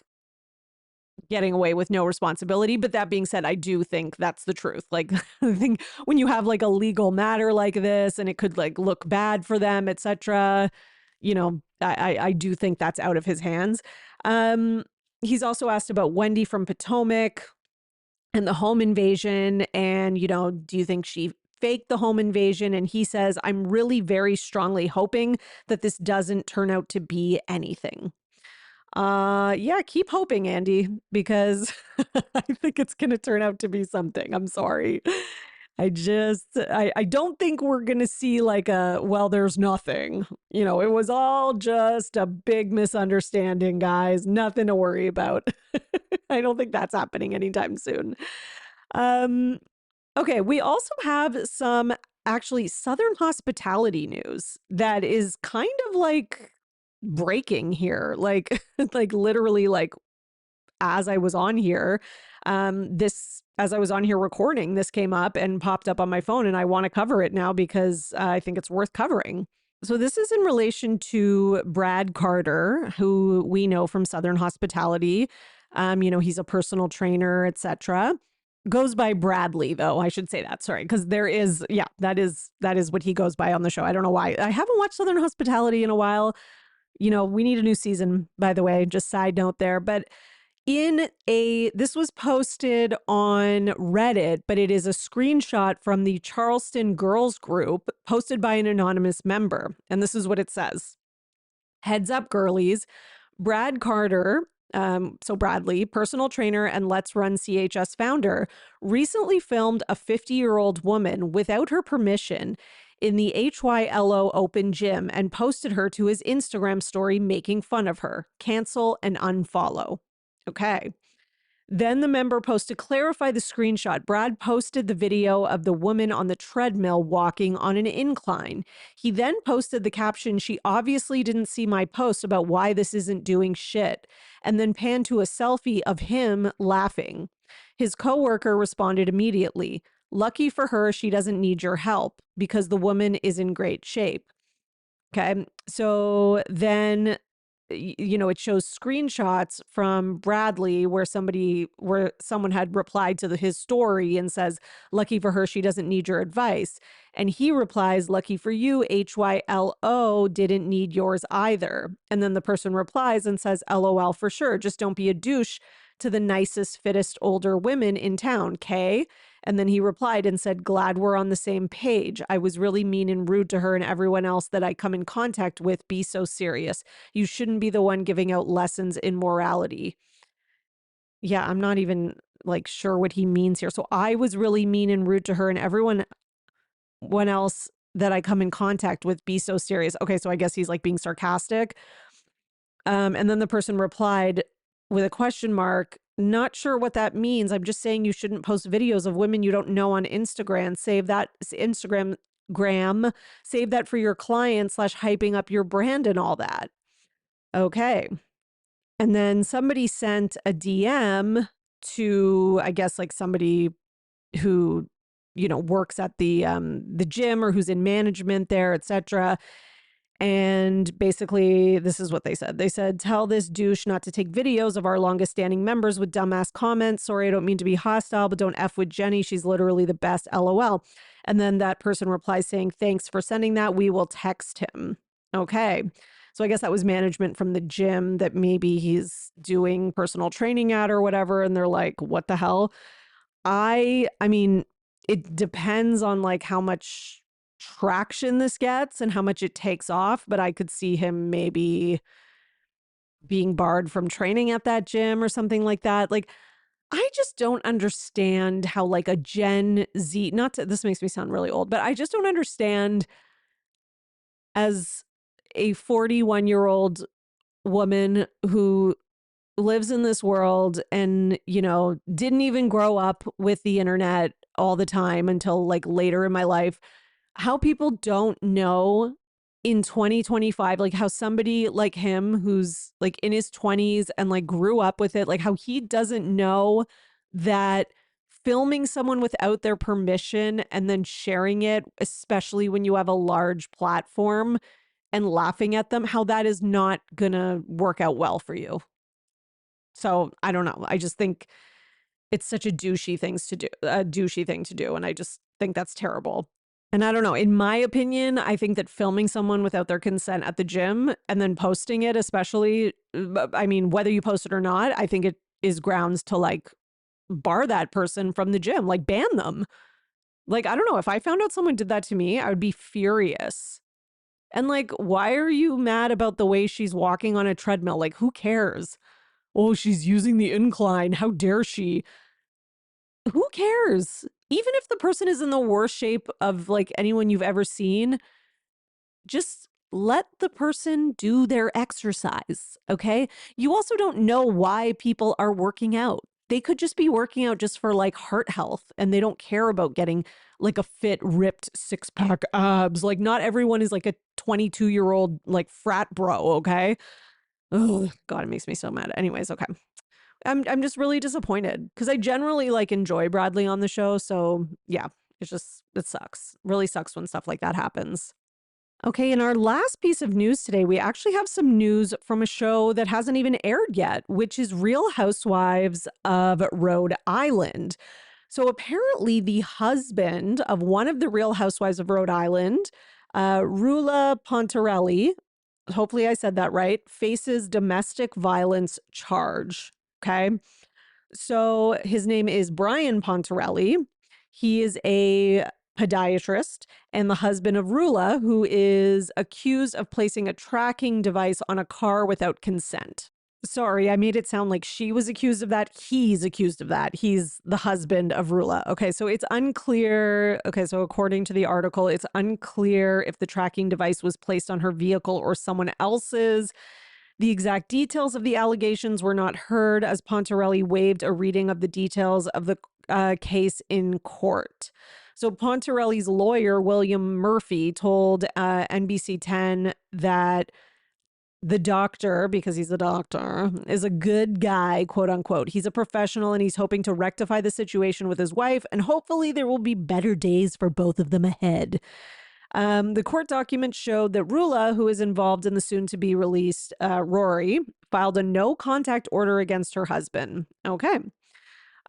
getting away with no responsibility. But that being said, I do think that's the truth. Like, I think when you have like a legal matter like this and it could like look bad for them, etc., I do think that's out of his hands. He's also asked about Wendy from Potomac and the home invasion. And, do you think she faked the home invasion? And he says, I'm really very strongly hoping that this doesn't turn out to be anything. Yeah, keep hoping, Andy, because I think it's going to turn out to be something. I'm sorry. I don't think we're going to see like there's nothing. It was all just a big misunderstanding, guys. Nothing to worry about. I don't think that's happening anytime soon. Okay, we also have some actually Southern hospitality news that is kind of like breaking here. Like literally like as I was on here, as I was on here recording, this came up and popped up on my phone and I want to cover it now because I think it's worth covering. So this is in relation to Brad Carter, who we know from Southern Hospitality. He's a personal trainer, etc. Goes by Bradley, though. I should say that. Sorry, because that is what he goes by on the show. I don't know why. I haven't watched Southern Hospitality in a while. We need a new season, by the way, just side note there. But this was posted on Reddit, but it is a screenshot from the Charleston Girls Group posted by an anonymous member. And this is what it says. Heads up, girlies. Brad Carter, so Bradley, personal trainer and Let's Run CHS founder, recently filmed a 50-year-old woman without her permission in the HYLO open gym and posted her to his Instagram story making fun of her. Cancel and unfollow. Okay. Then the member posted to clarify the screenshot. Brad posted the video of the woman on the treadmill walking on an incline. He then posted the caption, "She obviously didn't see my post about why this isn't doing shit," and then panned to a selfie of him laughing. His coworker responded immediately. Lucky for her, she doesn't need your help because the woman is in great shape. Okay. So then, it shows screenshots from Bradley where someone had replied to his story and says, lucky for her, she doesn't need your advice. And he replies, lucky for you, HYLO didn't need yours either. And then the person replies and says, LOL for sure. Just don't be a douche to the nicest, fittest older women in town, K. And then he replied and said, glad we're on the same page. I was really mean and rude to her and everyone else that I come in contact with. Be so serious. You shouldn't be the one giving out lessons in morality. Yeah, I'm not even like sure what he means here. So I was really mean and rude to her and everyone else that I come in contact with. Be so serious. Okay, so I guess he's like being sarcastic. And then the person replied with a question mark. Not sure what that means. I'm just saying you shouldn't post videos of women you don't know on Instagram. Save that save that for your clients / hyping up your brand and all that. Okay. And then somebody sent a DM to, I guess, like somebody who, works at the gym or who's in management there, etc. And basically, this is what they said. They said, tell this douche not to take videos of our longest standing members with dumbass comments. Sorry, I don't mean to be hostile, but don't F with Jenny. She's literally the best, LOL. And then that person replies saying, thanks for sending that. We will text him. Okay. So I guess that was management from the gym that maybe he's doing personal training at or whatever. And they're like, what the hell? I mean, it depends on like how much traction this gets and how much it takes off, but I could see him maybe being barred from training at that gym or something like that. Like, I just don't understand how like a Gen Z, this makes me sound really old, but I just don't understand as a 41-year-old woman who lives in this world and, didn't even grow up with the internet all the time until like later in my life, how people don't know in 2025, like how somebody like him who's like in his 20s and like grew up with it, like how he doesn't know that filming someone without their permission and then sharing it, especially when you have a large platform and laughing at them, how that is not gonna work out well for you. So I don't know. I just think it's such a douchey thing to do. And I just think that's terrible. And I don't know, in my opinion, I think that filming someone without their consent at the gym and then posting it, especially, I mean, whether you post it or not, I think it is grounds to like bar that person from the gym, like ban them. Like, I don't know, if I found out someone did that to me, I would be furious. And like, why are you mad about the way she's walking on a treadmill? Like, who cares? Oh, she's using the incline. How dare she? Who cares? Even if the person is in the worst shape of like anyone you've ever seen, just let the person do their exercise, okay? You also don't know why people are working out. They could just be working out just for like heart health and they don't care about getting like a fit, ripped six-pack abs. Like not everyone is like a 22-year-old like frat bro, okay? Oh, God, it makes me so mad. Anyways, okay. I'm just really disappointed because I generally like enjoy Bradley on the show. So yeah, it sucks. Really sucks when stuff like that happens. Okay, in our last piece of news today, we actually have some news from a show that hasn't even aired yet, which is Real Housewives of Rhode Island. So apparently the husband of one of the Real Housewives of Rhode Island, Rula Pontarelli, hopefully I said that right, faces domestic violence charge. Okay. So his name is Brian Pontarelli. He is a podiatrist and the husband of Rula, who is accused of placing a tracking device on a car without consent. Sorry, I made it sound like she was accused of that. He's accused of that. He's the husband of Rula. Okay, so it's unclear. Okay, so according to the article, it's unclear if the tracking device was placed on her vehicle or someone else's. The exact details of the allegations were not heard as Pontarelli waived a reading of the details of the case in court. So Pontarelli's lawyer, William Murphy, told NBC 10 that the doctor, because he's a doctor, is a good guy, quote unquote. He's a professional and he's hoping to rectify the situation with his wife, and hopefully there will be better days for both of them ahead. The court documents showed that Rula, who is involved in the soon-to-be released Rory, filed a no-contact order against her husband. Okay.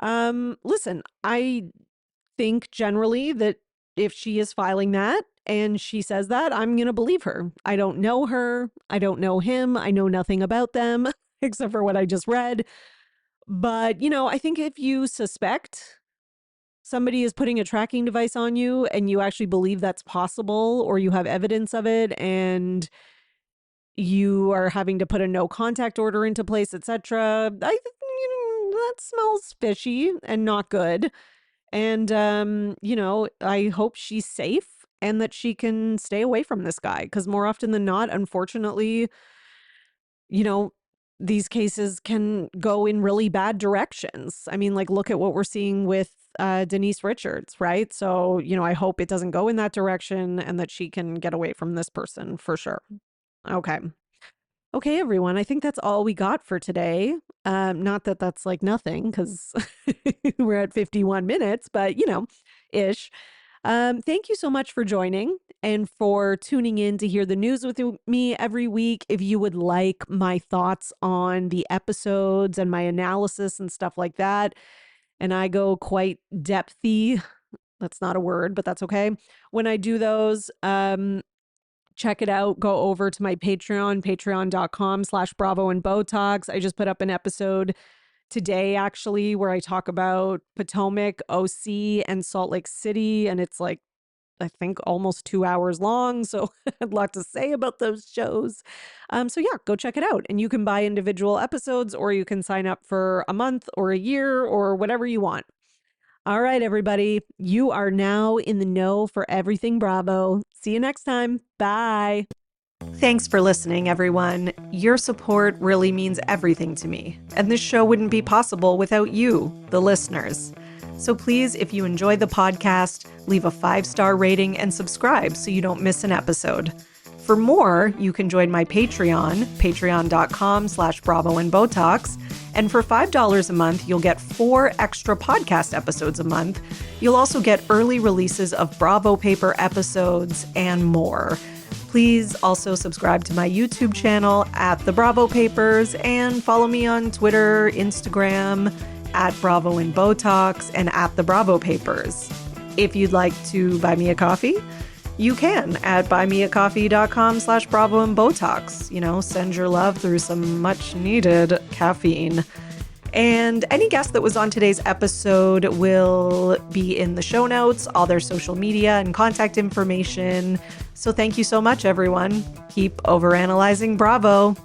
Listen, I think generally that if she is filing that and she says that, I'm going to believe her. I don't know her. I don't know him. I know nothing about them except for what I just read. But, I think if you suspect somebody is putting a tracking device on you and you actually believe that's possible, or you have evidence of it and you are having to put a no contact order into place, etc., that smells fishy and not good. And, I hope she's safe and that she can stay away from this guy, because more often than not, unfortunately, these cases can go in really bad directions. I mean, like, look at what we're seeing with Denise Richards, right? So, I hope it doesn't go in that direction and that she can get away from this person for sure. Okay. Okay, everyone, I think that's all we got for today. Not that that's like nothing, because we're at 51 minutes, but ish. Thank you so much for joining and for tuning in to hear the news with me every week. If you would like my thoughts on the episodes and my analysis and stuff like that, and I go quite depthy, that's not a word, but that's okay. When I do those, check it out. Go over to my Patreon, patreon.com/Bravo and Botox. I just put up an episode today, actually, where I talk about Potomac, OC, and Salt Lake City. And it's like, I think almost 2 hours long. So I had a lot to say about those shows. So yeah, go check it out. And you can buy individual episodes, or you can sign up for a month or a year or whatever you want. All right, everybody, you are now in the know for everything Bravo. See you next time. Bye. Thanks for listening, everyone. Your support really means everything to me, and this show wouldn't be possible without you, the listeners. So please, if you enjoy the podcast, leave a 5-star rating and subscribe so you don't miss an episode. For more, you can join my Patreon, patreon.com/Bravo and Botox. And for $5 a month, you'll get 4 extra podcast episodes a month. You'll also get early releases of Bravo Paper episodes and more. Please also subscribe to my YouTube channel at The Bravo Papers, and follow me on Twitter, Instagram, at Bravo and Botox, and at The Bravo Papers. If you'd like to buy me a coffee, you can at buymeacoffee.com/Bravo and Botox. Send your love through some much needed caffeine. And any guest that was on today's episode will be in the show notes, all their social media and contact information. So thank you so much, everyone. Keep overanalyzing Bravo.